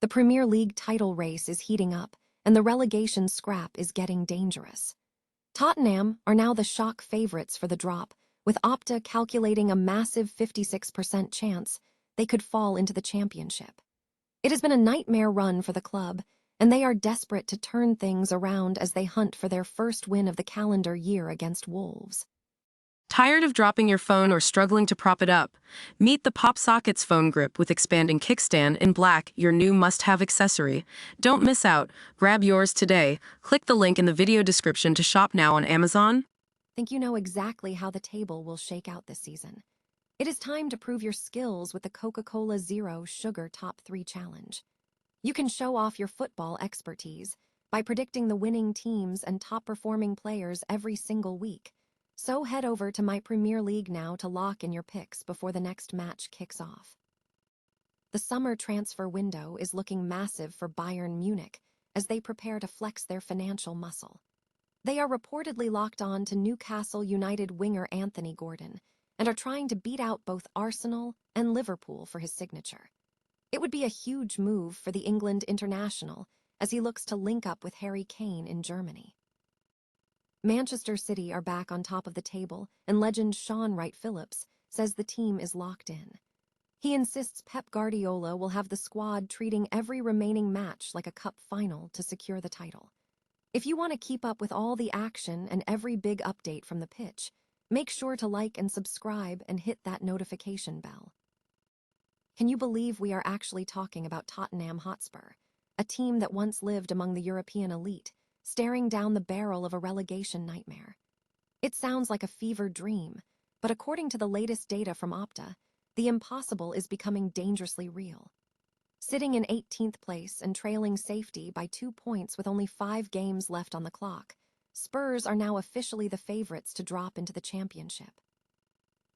The Premier League title race is heating up, and the relegation scrap is getting dangerous. Tottenham are now the shock favourites for the drop, with Opta calculating a massive 56% chance they could fall into the championship. It has been a nightmare run for the club, and they are desperate to turn things around as they hunt for their first win of the calendar year against Wolves. Tired of dropping your phone or struggling to prop it up? Meet the Pop Sockets phone grip with expanding kickstand in black, your new must-have accessory. Don't miss out. Grab yours today. Click the link in the video description to shop now on Amazon. Think you know exactly how the table will shake out this season? It is time to prove your skills with the Coca-Cola Zero Sugar Top 3 Challenge. You can show off your football expertise by predicting the winning teams and top-performing players every single week. So head over to My Premier League now to lock in your picks before the next match kicks off. The summer transfer window is looking massive for Bayern Munich as they prepare to flex their financial muscle. They are reportedly locked on to Newcastle United winger Anthony Gordon and are trying to beat out both Arsenal and Liverpool for his signature. It would be a huge move for the England international as he looks to link up with Harry Kane in Germany. Manchester City are back on top of the table, and legend Sean Wright-Phillips says the team is locked in. He insists Pep Guardiola will have the squad treating every remaining match like a cup final to secure the title. If you want to keep up with all the action and every big update from the pitch, make sure to like and subscribe and hit that notification bell. Can you believe we are actually talking about Tottenham Hotspur, a team that once lived among the European elite, staring down the barrel of a relegation nightmare? It sounds like a fever dream, but according to the latest data from Opta, the impossible is becoming dangerously real. Sitting in 18th place and trailing safety by 2 points with only 5 games left on the clock, Spurs are now officially the favourites to drop into the championship.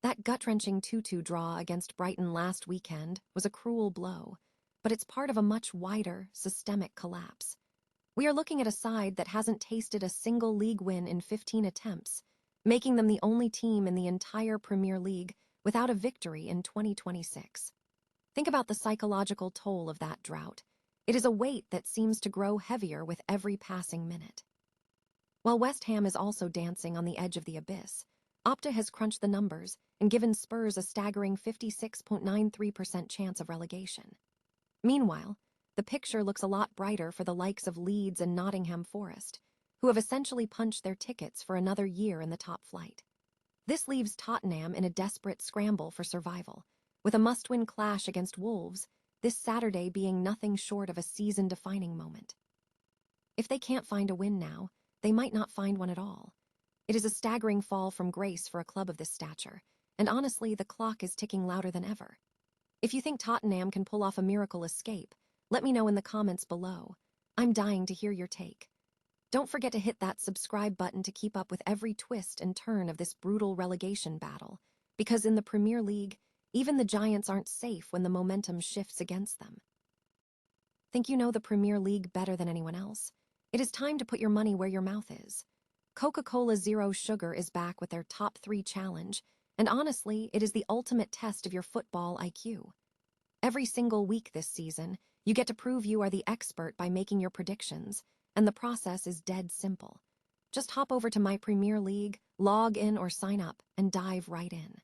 That gut-wrenching 2-2 draw against Brighton last weekend was a cruel blow, but it's part of a much wider, systemic collapse. We are looking at a side that hasn't tasted a single league win in 15 attempts, making them the only team in the entire Premier League without a victory in 2026. Think about the psychological toll of that drought. It is a weight that seems to grow heavier with every passing minute. While West Ham is also dancing on the edge of the abyss, Opta has crunched the numbers and given Spurs a staggering 56.93% chance of relegation. Meanwhile, the picture looks a lot brighter for the likes of Leeds and Nottingham Forest, who have essentially punched their tickets for another year in the top flight. This leaves Tottenham in a desperate scramble for survival, with a must-win clash against Wolves this Saturday being nothing short of a season-defining moment. If they can't find a win now, they might not find one at all. It is a staggering fall from grace for a club of this stature, and honestly, the clock is ticking louder than ever. If you think Tottenham can pull off a miracle escape, let me know in the comments below. I'm dying to hear your take. Don't forget to hit that subscribe button to keep up with every twist and turn of this brutal relegation battle, because in the Premier League, even the Giants aren't safe when the momentum shifts against them. Think you know the Premier League better than anyone else? It is time to put your money where your mouth is. Coca-Cola Zero Sugar is back with their Top 3 Challenge, and honestly, it is the ultimate test of your football IQ. Every single week this season, you get to prove you are the expert by making your predictions, and the process is dead simple. Just hop over to My Premier League, log in or sign up, and dive right in.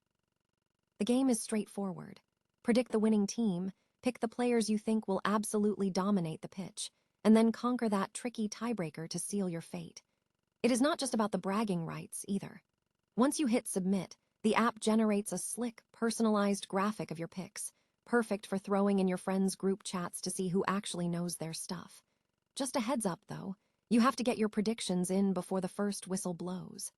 The game is straightforward. Predict the winning team, pick the players you think will absolutely dominate the pitch, and then conquer that tricky tiebreaker to seal your fate. It is not just about the bragging rights, either. Once you hit submit, the app generates a slick, personalized graphic of your picks, perfect for throwing in your friends' group chats to see who actually knows their stuff. Just a heads up, though, you have to get your predictions in before the first whistle blows.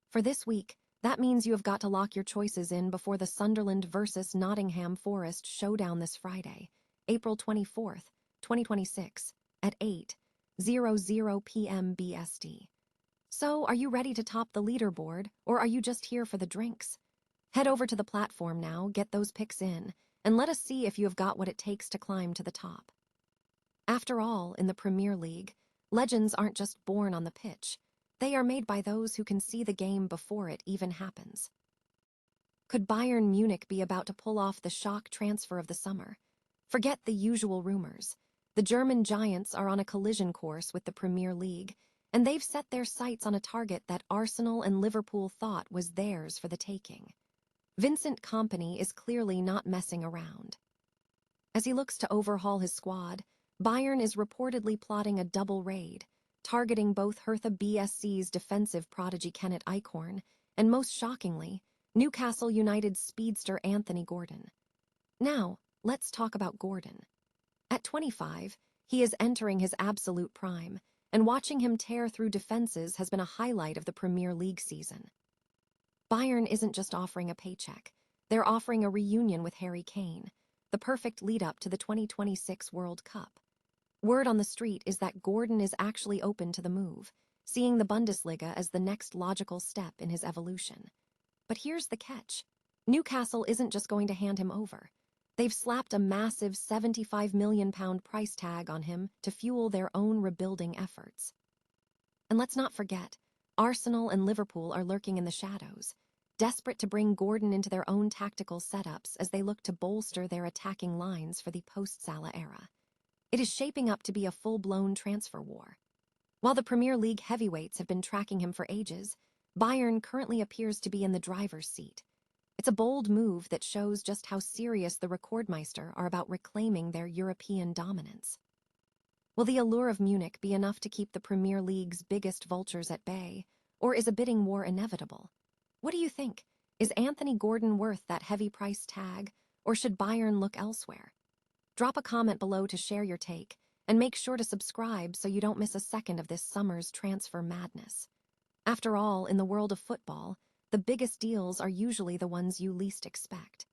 For this week, that means you have got to lock your choices in before the Sunderland vs. Nottingham Forest showdown this Friday, April 24th, 2026, at 8:00 p.m. BST. So, are you ready to top the leaderboard, or are you just here for the drinks? Head over to the platform now, get those picks in, and let us see if you have got what it takes to climb to the top. After all, in the Premier League, legends aren't just born on the pitch. They are made by those who can see the game before it even happens. Could Bayern Munich be about to pull off the shock transfer of the summer? Forget the usual rumors. The German giants are on a collision course with the Premier League, and they've set their sights on a target that Arsenal and Liverpool thought was theirs for the taking. Vincent Kompany is clearly not messing around. As he looks to overhaul his squad, Bayern is reportedly plotting a double raid, targeting both Hertha BSC's defensive prodigy Kenneth Eichhorn and, most shockingly, Newcastle United's speedster Anthony Gordon. Now, let's talk about Gordon. At 25, he is entering his absolute prime, and watching him tear through defenses has been a highlight of the Premier League season. Bayern isn't just offering a paycheck, they're offering a reunion with Harry Kane, the perfect lead-up to the 2026 World Cup. Word on the street is that Gordon is actually open to the move, seeing the Bundesliga as the next logical step in his evolution. But here's the catch. Newcastle isn't just going to hand him over. They've slapped a massive £75 million price tag on him to fuel their own rebuilding efforts. And let's not forget, Arsenal and Liverpool are lurking in the shadows, desperate to bring Gordon into their own tactical setups as they look to bolster their attacking lines for the post-Salah era. It is shaping up to be a full-blown transfer war. While the Premier League heavyweights have been tracking him for ages, Bayern currently appears to be in the driver's seat. It's a bold move that shows just how serious the Rekordmeister are about reclaiming their European dominance. Will the allure of Munich be enough to keep the Premier League's biggest vultures at bay, or is a bidding war inevitable? What do you think? Is Anthony Gordon worth that heavy price tag, or should Bayern look elsewhere? Drop a comment below to share your take, and make sure to subscribe so you don't miss a second of this summer's transfer madness. After all, in the world of football, the biggest deals are usually the ones you least expect.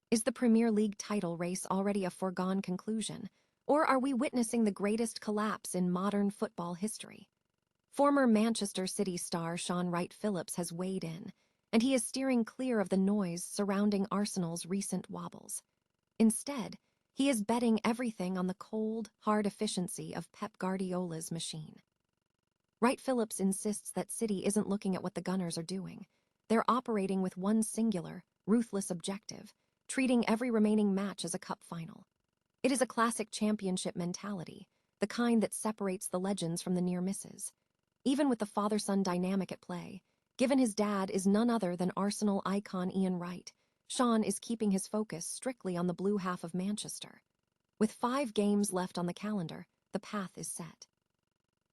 Is the Premier League title race already a foregone conclusion, or are we witnessing the greatest collapse in modern football history? Former Manchester City star Sean Wright-Phillips has weighed in, and he is steering clear of the noise surrounding Arsenal's recent wobbles. Instead, he is betting everything on the cold, hard efficiency of Pep Guardiola's machine. Wright-Phillips insists that City isn't looking at what the Gunners are doing. They're operating with one singular, ruthless objective, treating every remaining match as a cup final. It is a classic championship mentality, the kind that separates the legends from the near misses. Even with the father-son dynamic at play, given his dad is none other than Arsenal icon Ian Wright, Sean is keeping his focus strictly on the blue half of Manchester. With 5 games left on the calendar, the path is set.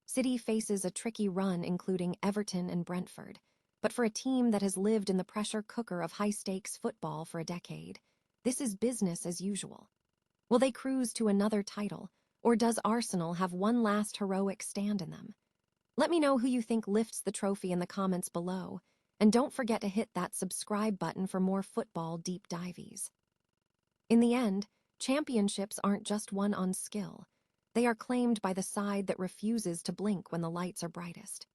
City faces a tricky run including Everton and Brentford, but for a team that has lived in the pressure cooker of high-stakes football for a decade, this is business as usual. Will they cruise to another title, or does Arsenal have one last heroic stand in them? Let me know who you think lifts the trophy in the comments below, and don't forget to hit that subscribe button for more football deep dives. In the end, championships aren't just won on skill. They are claimed by the side that refuses to blink when the lights are brightest.